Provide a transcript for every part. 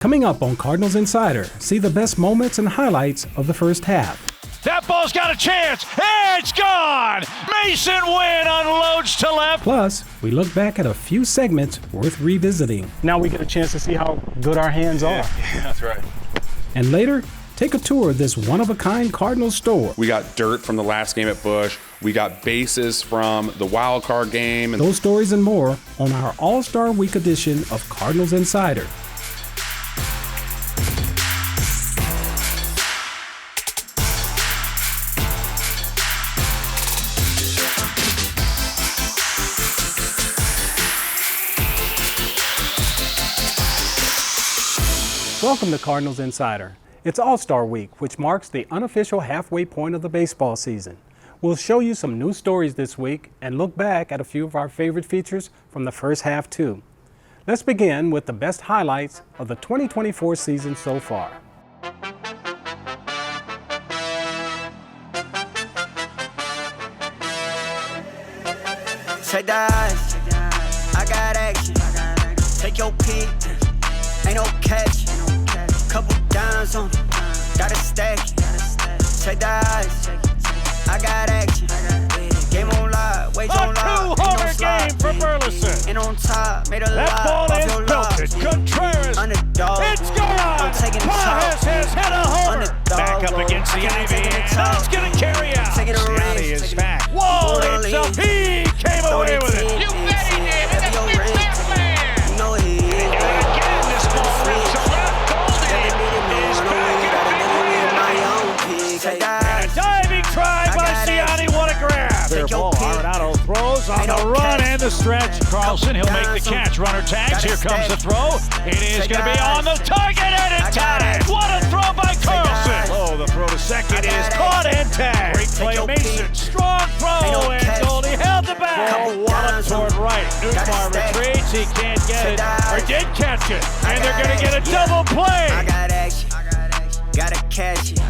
Coming up on Cardinals Insider, see the best moments and highlights of the first half. That ball's got a chance. It's gone. Mason Wynn unloads to left. Plus, we look back at a few segments worth revisiting. Now we get a chance to see how good our hands are. Yeah, that's right. And later, take a tour of this one-of-a-kind Cardinals store. We got dirt from the last game at Busch. We got bases from the wild card game. Those stories and more on our All-Star Week edition of Cardinals Insider. Welcome to Cardinals Insider. It's All-Star Week, which marks the unofficial halfway point of the baseball season. We'll show you some new stories this week and look back at a few of our favorite features from the first half too. Let's begin with the best highlights of the 2024 season so far. Take the eyes, I got action. Take your pick, ain't no catch. Couple dimes on, gotta stack it. Take the eyes, I got action. Game on live, wage on live. A two-homer game for Burleson. And on top, made a That lot ball off is your belted. life. Contreras. Underdog. It's gone. I'm taking the top. Pajas has hit a homer. Underdog, Back up roll. against the I can't ivy. take the And top. that's going to carry out. Taking a Gianni risk. is back. Whoa, Roll himself. in. He came away with it. You bet he did. That's your ring. You know he is. And again, this ball rips around. Goldie is back in a big way. And a diving try by Gianni. What a grab. Fair ball. Arenado throws on the run and the stretch. Carlson, he'll make the catch. Runner tags. Here comes the throw. It is going to be on the target and it's tied. What a throw by Carlson. Oh, the throw to second is caught and tagged. Great play, Mason. Strong throw and Goldie held the bat. Wallop toward right. Newbar retreats. He can't get it. Or did catch it. And they're going to get a double play. I got action. Gotta catch it.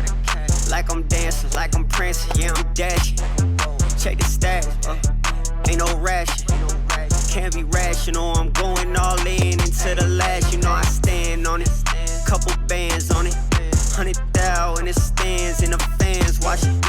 Like I'm dancing, like I'm prancing, yeah, I'm dashing. Check the stats, ain't no ration. Can't be rational, I'm going all in into the last. You know I stand on it, couple bands on it. 100,000 in the stands and the fans watching.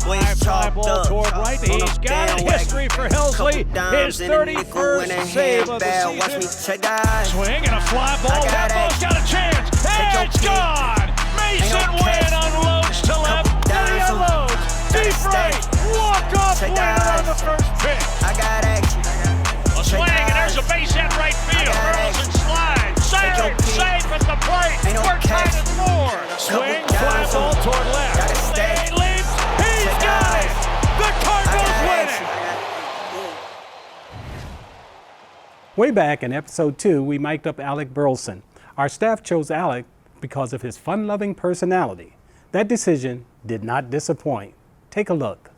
Fly ball toward right. He's got it. History for Helsley. His 31st save of the season. Swing and a fly ball. That ball's got a chance. And it's gone. Mason Wynn unloads to left. Then he unloads. Deep right. Walk-off winner on the first pitch. I got action. A swing and there's a base hit right field. Burleson slides. Sailing safe at the plate. We're tied at 4. Swing, fly ball toward left. He leaps. He's got it. The Cardinals win it. Way back in episode 2, we mic'd up Alec Burlson. Our staff chose Alec because of his fun-loving personality. That decision did not disappoint. Take a look.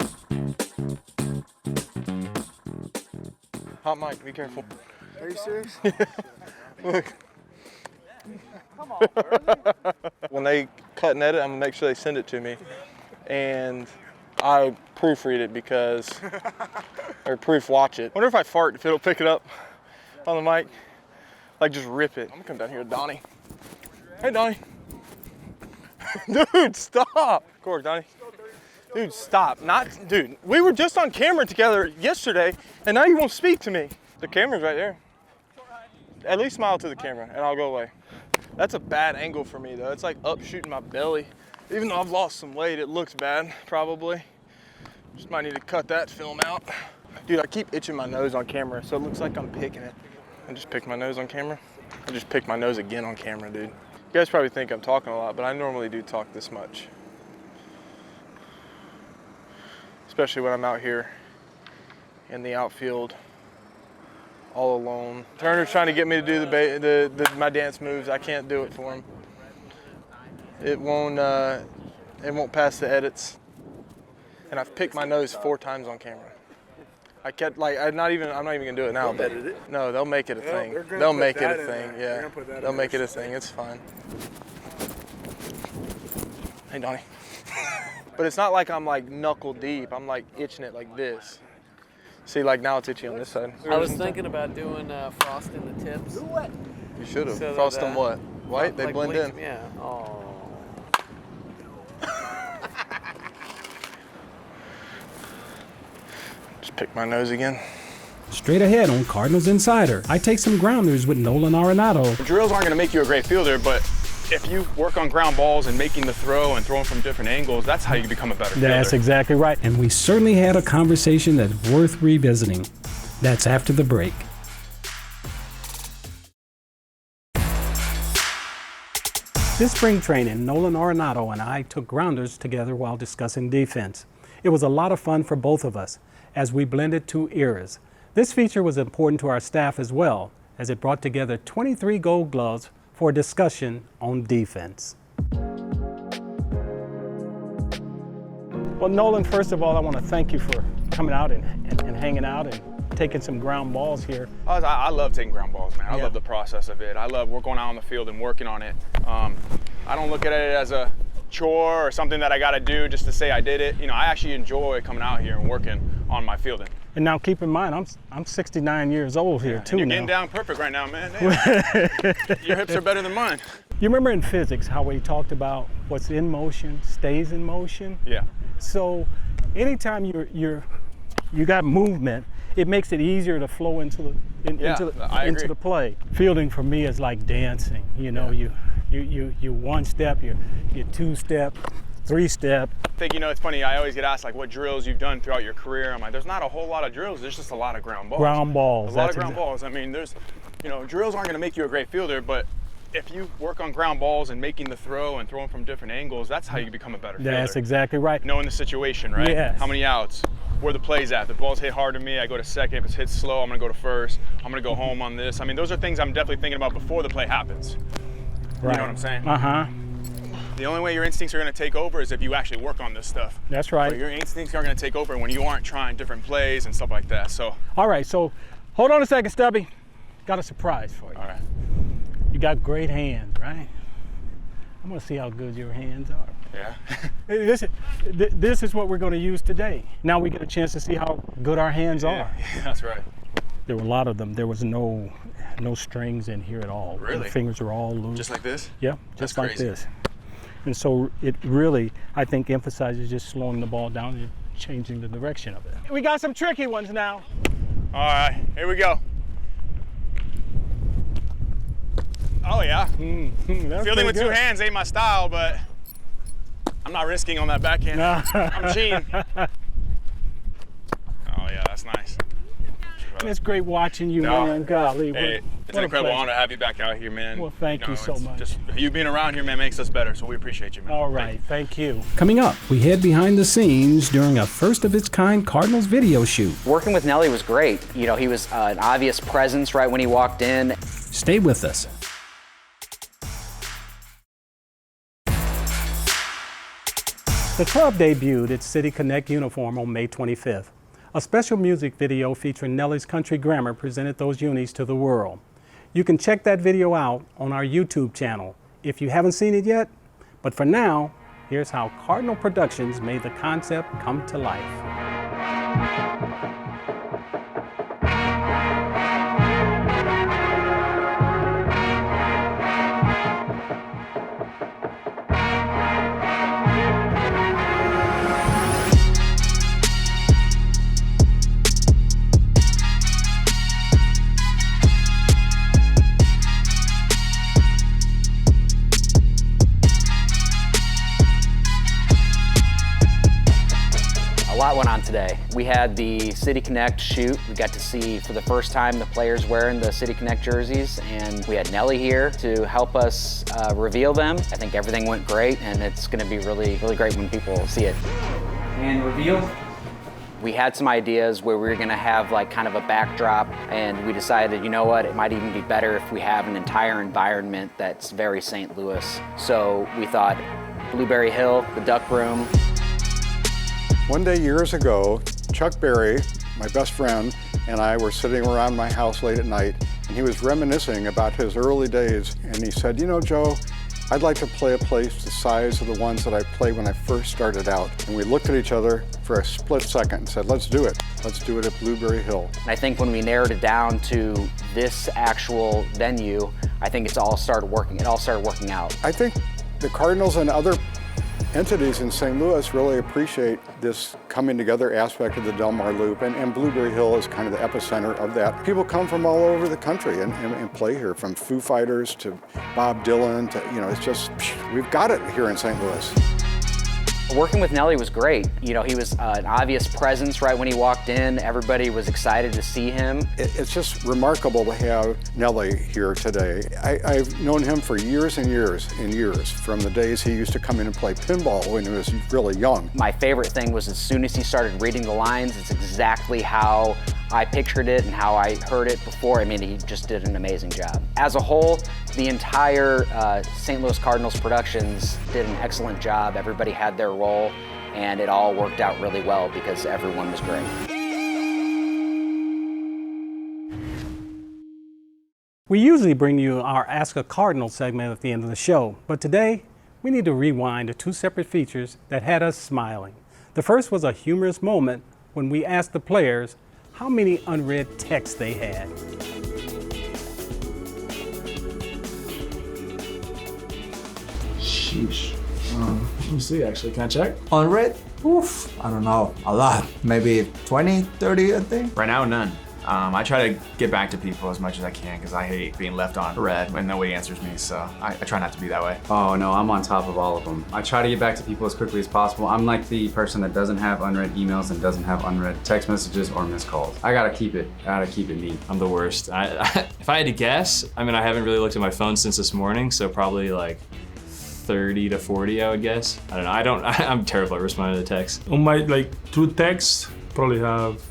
Hot mic, be careful. Are you serious? Look. Come on, when they cut and edit, I'm gonna make sure they send it to me. And I proofread it because, or proof watch it. Wonder if I fart, if it'll pick it up on the mic. Like just rip it. I'm gonna come down here to Donnie. Hey, Donnie. Dude, stop. Cork, Donnie. Dude, stop. Dude, we were just on camera together yesterday, and now you won't speak to me. The camera's right there. At least smile to the camera, and I'll go away. That's a bad angle for me, though. It's like up shooting my belly. Even though I've lost some weight, it looks bad, probably. Just might need to cut that film out. Dude, I keep itching my nose on camera, so it looks like I'm picking it. I just picked my nose on camera. I just picked my nose again on camera, dude. You guys probably think I'm talking a lot, but I normally do talk this much. Especially when I'm out here in the outfield all alone. Turner's trying to get me to do my dance moves. I can't do it for him. It won't pass the edits. And I've picked my nose 4 times on camera. I'm not even gonna do it now. But no, they'll make it a thing. They'll make it a thing. Yeah, they'll make it a thing. It's fine. Hey, Donnie. But it's not like I'm like knuckle deep. I'm like itching it like this. See, like now it's itchy on this side. I was thinking about doing frosting the tips. You should have. So Frost them what? White, they like blend in. Yeah. Oh. Just pick my nose again. Straight ahead on Cardinals Insider, I take some grounders with Nolan Ordonez. Drills aren't going to make you a great fielder, but if you work on ground balls and making the throw and throwing from different angles, that's how you become a better fielder. That's exactly right. And we certainly had a conversation that's worth revisiting. That's after the break. This spring training, Nolan Ordonez and I took grounders together while discussing defense. It was a lot of fun for both of us as we blended two eras. This feature was important to our staff as well, as it brought together 23 gold gloves for a discussion on defense. Well, Nolan, first of all, I want to thank you for coming out and hanging out and taking some ground balls here. I love taking ground balls, man. I Yeah. love the process of it. I love going out on the field and working on it. I don't look at it as a chore or something that I got to do just to say I did it. You know, I actually enjoy coming out here and working on my fielding. And now keep in mind, I'm 69 years old here too You're now. getting down perfect right now, man. Hey, your hips are better than mine. You remember in physics how we talked about what's in motion stays in motion? Yeah. So anytime you got movement, it makes it easier to flow into the play. Fielding for me is like dancing. You know, you one step, you two step, three step. I think, you know, it's funny, I always get asked like what drills you've done throughout your career. I'm like, there's not a whole lot of drills, there's just a lot of ground balls. Ground balls. A lot of ground balls. I mean, there's, you know, drills aren't gonna make you a great fielder, but if you work on ground balls and making the throw and throwing from different angles, that's how you become a better fielder. That's exactly right. Knowing the situation, right? Yes. How many outs? Where the play's at. The ball's hit hard to me, I go to second. If it's hit slow, I'm gonna go to first. I'm gonna go home on this. I mean, those are things I'm definitely thinking about before the play happens. Right. You know what I'm saying? Uh-huh. The only way your instincts are gonna take over is if you actually work on this stuff. That's right. But your instincts are gonna take over when you aren't trying different plays and stuff like that, so. All right, so hold on a second, Stubby. Got a surprise for you. All right. You got great hands, right? I'm gonna see how good your hands are. Yeah. This is what we're gonna use today. Now we get a chance to see how good our hands are. Yeah, that's right. There were a lot of them. There was no strings in here at all. Really? The fingers are all loose. Just like this? Yeah, That's just like crazy. this. And so it really, I think, emphasizes just slowing the ball down and changing the direction of it. We got some tricky ones now. All right, here we go. Oh yeah. Fielding with two hands ain't my style, but I'm not risking on that backhand. I'm cheating. Oh yeah, that's nice. It's great watching you, No. man. Golly, Hey, it's what an a incredible pleasure. honor to have you back out here, man. Well, thank you so it's much. Just you being around here, man, makes us better. So we appreciate you, man. All right, thank you. Coming up, we head behind the scenes during a first-of-its-kind Cardinals video shoot. Working with Nelly was great. You know, he was an obvious presence right when he walked in. Stay with us. The club debuted its City Connect uniform on May 25th. A special music video featuring Nelly's Country Grammar presented those unis to the world. You can check that video out on our YouTube channel if you haven't seen it yet. But for now, here's how Cardinal Productions made the concept come to life. A lot went on today. We had the City Connect shoot. We got to see for the first time the players wearing the City Connect jerseys, and we had Nelly here to help us reveal them. I think everything went great, and it's going to be really, really great when people see it. And reveal. We had some ideas where we were going to have like kind of a backdrop, and we decided, you know what, it might even be better if we have an entire environment that's very St. Louis. So we thought Blueberry Hill, the Duck Room. One day years ago, Chuck Berry, my best friend, and I were sitting around my house late at night, and he was reminiscing about his early days, and he said, you know, Joe, I'd like to play a place the size of the ones that I played when I first started out. And we looked at each other for a split second and said, let's do it. Let's do it at Blueberry Hill. And I think when we narrowed it down to this actual venue, I think it all started working out. I think the Cardinals and other entities in St. Louis really appreciate this coming together aspect of the Del Mar Loop, and Blueberry Hill is kind of the epicenter of that. People come from all over the country and play here, from Foo Fighters to Bob Dylan to, you know, it's just, we've got it here in St. Louis. Working with Nelly was great. You know, he was an obvious presence right when he walked in. Everybody was excited to see him. It's just remarkable to have Nelly here today. I've known him for years and years and years, from the days he used to come in and play pinball when he was really young. My favorite thing was as soon as he started reading the lines, it's exactly how I pictured it and how I heard it before. I mean, he just did an amazing job. As a whole, the entire St. Louis Cardinals productions did an excellent job. Everybody had their role, and it all worked out really well because everyone was great. We usually bring you our Ask a Cardinal segment at the end of the show, but today we need to rewind to two separate features that had us smiling. The first was a humorous moment when we asked the players how many unread texts they had. Sheesh. Let me see, actually. Can I check? Unread? Oof, I don't know. A lot. Maybe 20, 30, I think. Right now, none. I try to get back to people as much as I can because I hate being left on red when nobody answers me, so I try not to be that way. Oh no, I'm on top of all of them. I try to get back to people as quickly as possible. I'm like the person that doesn't have unread emails and doesn't have unread text messages or missed calls. I gotta keep it neat. I'm the worst. If I had to guess, I mean, I haven't really looked at my phone since this morning, so probably like 30 to 40, I would guess. I don't know, I'm terrible at responding to text. On my, through text, probably have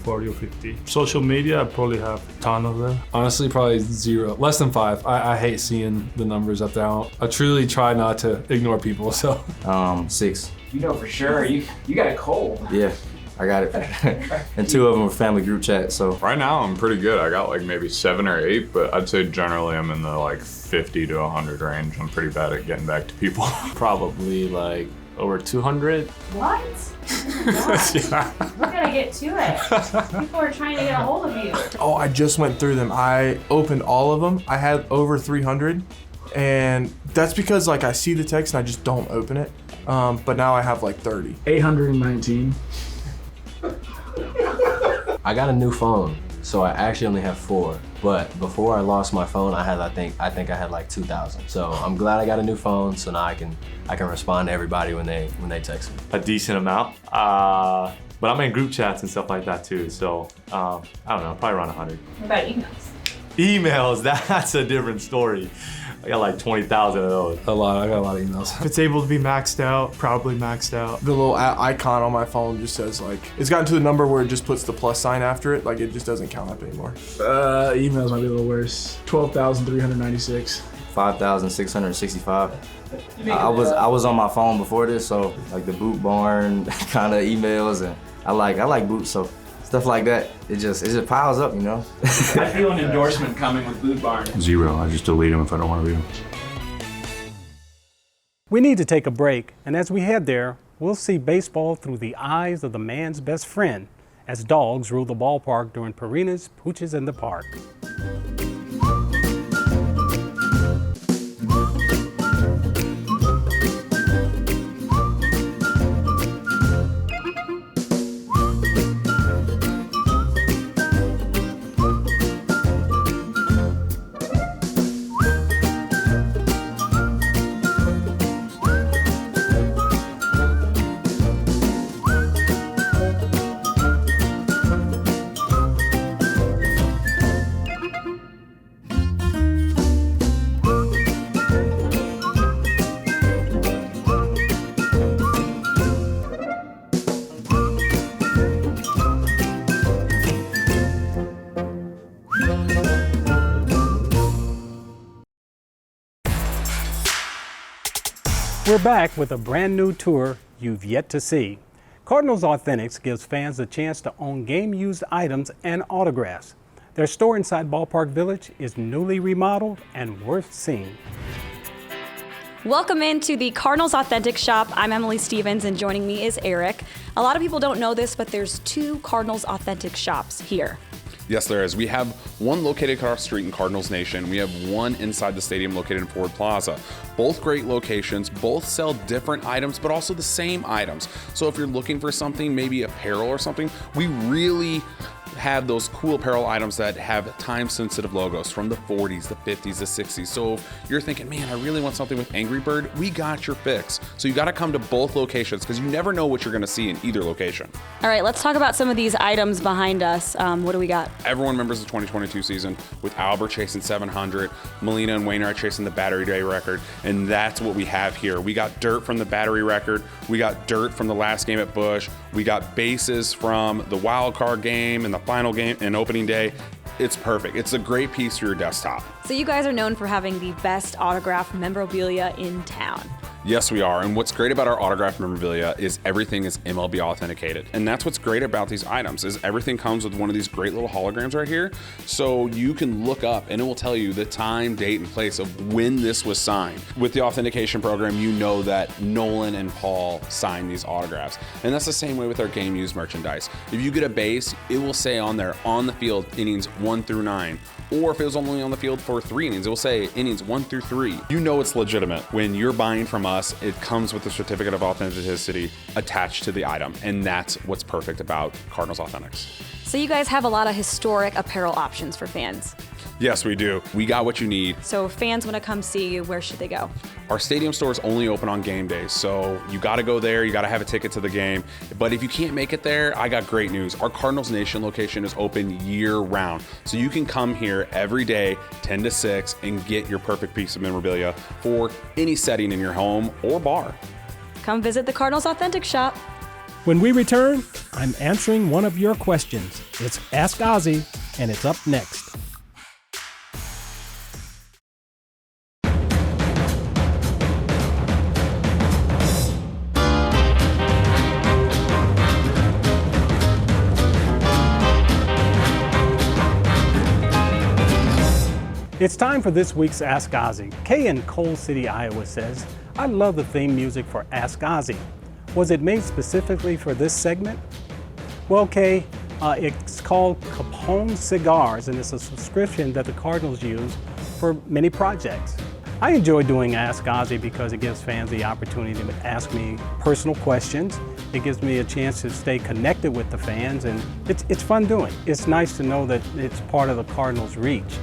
40 or 50. Social media, I probably have a ton of them. Honestly, probably 0, less than 5. I hate seeing the numbers up there. I truly try not to ignore people, so. 6. You know for sure, you got a cold. Yeah, I got it. And 2 of them were family group chat, so. Right now, I'm pretty good. I got maybe 7 or 8, but I'd say generally I'm in the 50 to 100 range. I'm pretty bad at getting back to people. Probably over 200. What? Yeah. You gotta get to it. People are trying to get a hold of you. Oh, I just went through them. I opened all of them. I had over 300, and that's because I see the text and I just don't open it. But now I have 30. 819. I got a new phone, so I actually only have 4. But before I lost my phone, I think I had 2,000. So I'm glad I got a new phone, so now I can respond to everybody when they text me. A decent amount, but I'm in group chats and stuff like that too. So I don't know, probably around 100. What about emails? Emails, that's a different story. I got 20,000 of those. I got a lot of emails. If it's able to be maxed out, probably maxed out. The little icon on my phone just says it's gotten to the number where it just puts the plus sign after it. It just doesn't count up anymore. Emails might be a little worse. 12,396. 5,665. I was on my phone before this, so the boot barn kind of emails, and I like boots, so stuff like that, it just piles up, you know? I feel an endorsement coming with Boot Barn. 0, I just delete them if I don't want to read them. We need to take a break, and as we head there, we'll see baseball through the eyes of the man's best friend as dogs rule the ballpark during Purina's Pooches in the Park. We're back with a brand new tour you've yet to see. Cardinals Authentics gives fans a chance to own game-used items and autographs. Their store inside Ballpark Village is newly remodeled and worth seeing. Welcome into the Cardinals Authentics shop. I'm Emily Stevens, and joining me is Eric. A lot of people don't know this, but there's 2 Cardinals Authentics shops here. Yes, there is. We have one located across the street in Cardinals Nation. We have one inside the stadium located in Ford Plaza. Both great locations, both sell different items, but also the same items. So if you're looking for something, maybe apparel or something, we really have those cool apparel items that have time-sensitive logos from the 40s, the 50s, the 60s. So if you're thinking, man, I really want something with Angry Bird, we got your fix. So you got to come to both locations because you never know what you're going to see in either location. All right, let's talk about some of these items behind us. What do we got? Everyone remembers the 2022 season with Albert chasing 700, Molina and Wainwright chasing the Battery Day record, and that's what we have here. We got dirt from the Battery record, we got dirt from the last game at Busch, we got bases from the wild card game and the final game and opening day. It's perfect. It's a great piece for your desktop. So you guys are known for having the best autographed memorabilia in town. Yes, we are. And what's great about our autographed memorabilia is everything is MLB authenticated. And that's what's great about these items is everything comes with one of these great little holograms right here. So you can look up and it will tell you the time, date, and place of when this was signed. With the authentication program, you know that Nolan and Paul signed these autographs. And that's the same way with our game used merchandise. If you get a base, it will say on there, on the field, innings 1 through 9. Or if it was only on the field for 3 innings, it will say innings 1 through 3. You know it's legitimate. When you're buying from us, it comes with the certificate of authenticity attached to the item. And that's what's perfect about Cardinals Authentics. So you guys have a lot of historic apparel options for fans. Yes, we do. We got what you need. So if fans want to come see you, where should they go? Our stadium store is only open on game days, so you got to go there. You got to have a ticket to the game. But if you can't make it there, I got great news. Our Cardinals Nation location is open year-round, so you can come here every day, 10 to 6, and get your perfect piece of memorabilia for any setting in your home or bar. Come visit the Cardinals Authentics shop. When we return, I'm answering one of your questions. It's Ask Ozzy, and it's up next. It's time for this week's Ask Ozzy. Kay in Coal City, Iowa says, I love the theme music for Ask Ozzy. Was it made specifically for this segment? Well, Kay, it's called Capone Cigars, and it's a subscription that the Cardinals use for many projects. I enjoy doing Ask Ozzy because it gives fans the opportunity to ask me personal questions. It gives me a chance to stay connected with the fans, and it's fun doing. It's nice to know that it's part of the Cardinals' reach.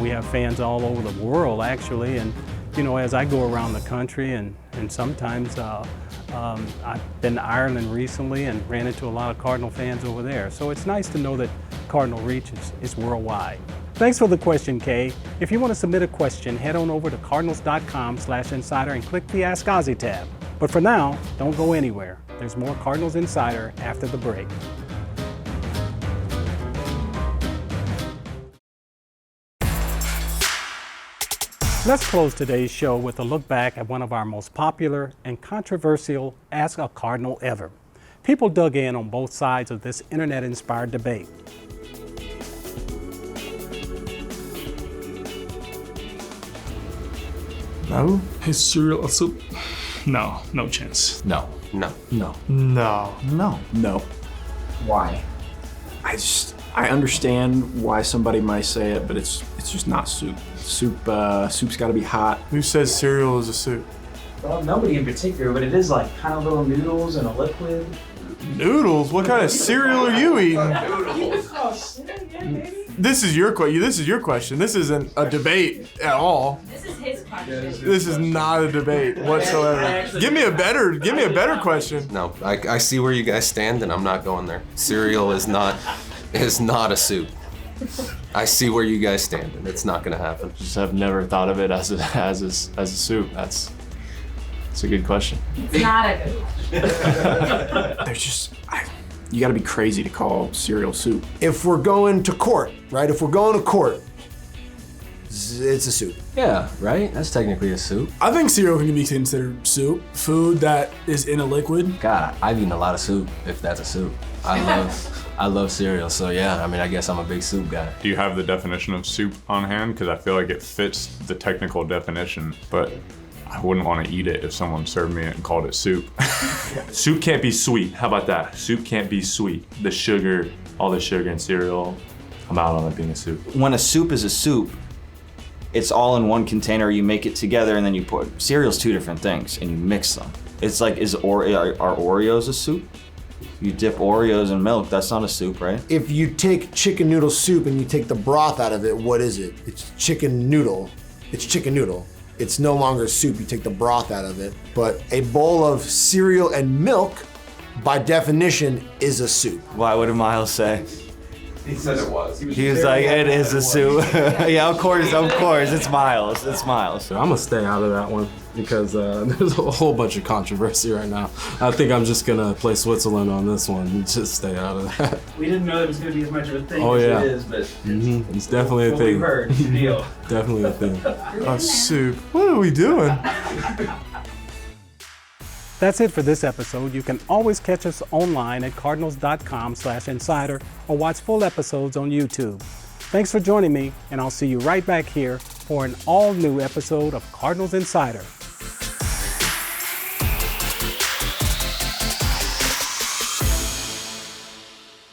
We have fans all over the world, actually, and you know, as I go around the country and sometimes I've been to Ireland recently and ran into a lot of Cardinal fans over there. So it's nice to know that Cardinal reach is worldwide. Thanks for the question, Kay. If you want to submit a question, head on over to cardinals.com/insider and click the Ask Ozzy tab. But for now, don't go anywhere. There's more Cardinals Insider after the break. Let's close today's show with a look back at one of our most popular and controversial Ask a Cardinal ever. People dug in on both sides of this internet-inspired debate. No? Is cereal a soup? No, no chance. No. No. No. No. No. No. Why? I understand why somebody might say it, but it's just not soup. Soup's got to be hot. Who says cereal is a soup? Well, nobody in particular, but it is like kind of little noodles and a liquid. Noodles? What kind of cereal are you eating? This is your question. This isn't a debate at all. This is his question. This is not a debate whatsoever. Give me a better question. No, I see where you guys stand, and I'm not going there. Cereal is not a soup. I see where you guys stand, and it's not going to happen. Just have never thought of it as a soup. That's a good question. It's not a good question. You got to be crazy to call cereal soup. If we're going to court, right? If we're going to court, it's a soup. Yeah, right? That's technically a soup. I think cereal can be considered soup. Food that is in a liquid. God, I've eaten a lot of soup, if that's a soup. I love cereal, so yeah, I mean, I guess I'm a big soup guy. Do you have the definition of soup on hand? Because I feel like it fits the technical definition, but I wouldn't want to eat it if someone served me it and called it soup. Soup can't be sweet. How about that? Soup can't be sweet. The sugar, all the sugar in cereal, I'm out on it being a soup. When a soup is a soup, it's all in one container. You make it together and then you put cereal's two different things and you mix them. It's like, are Oreos a soup? You dip Oreos in milk, that's not a soup, right? If you take chicken noodle soup and you take the broth out of it, what is it? It's chicken noodle. It's chicken noodle. It's no longer soup, you take the broth out of it. But a bowl of cereal and milk, by definition, is a soup. Why would Miles say? He said it was. He was like, it is a soup. Yeah, of course, it's Miles. It's Miles. I'm gonna stay out of that one because there's a whole bunch of controversy right now. I think I'm just gonna play Switzerland on this one and just stay out of that. We didn't know it was gonna be as much of a thing Oh, as yeah. it is, but It's definitely a what thing. we've heard, it's a deal. Definitely a thing. A soup. What are we doing? That's it for this episode. You can always catch us online at cardinals.com/insider or watch full episodes on YouTube. Thanks for joining me, and I'll see you right back here for an all-new episode of Cardinals Insider.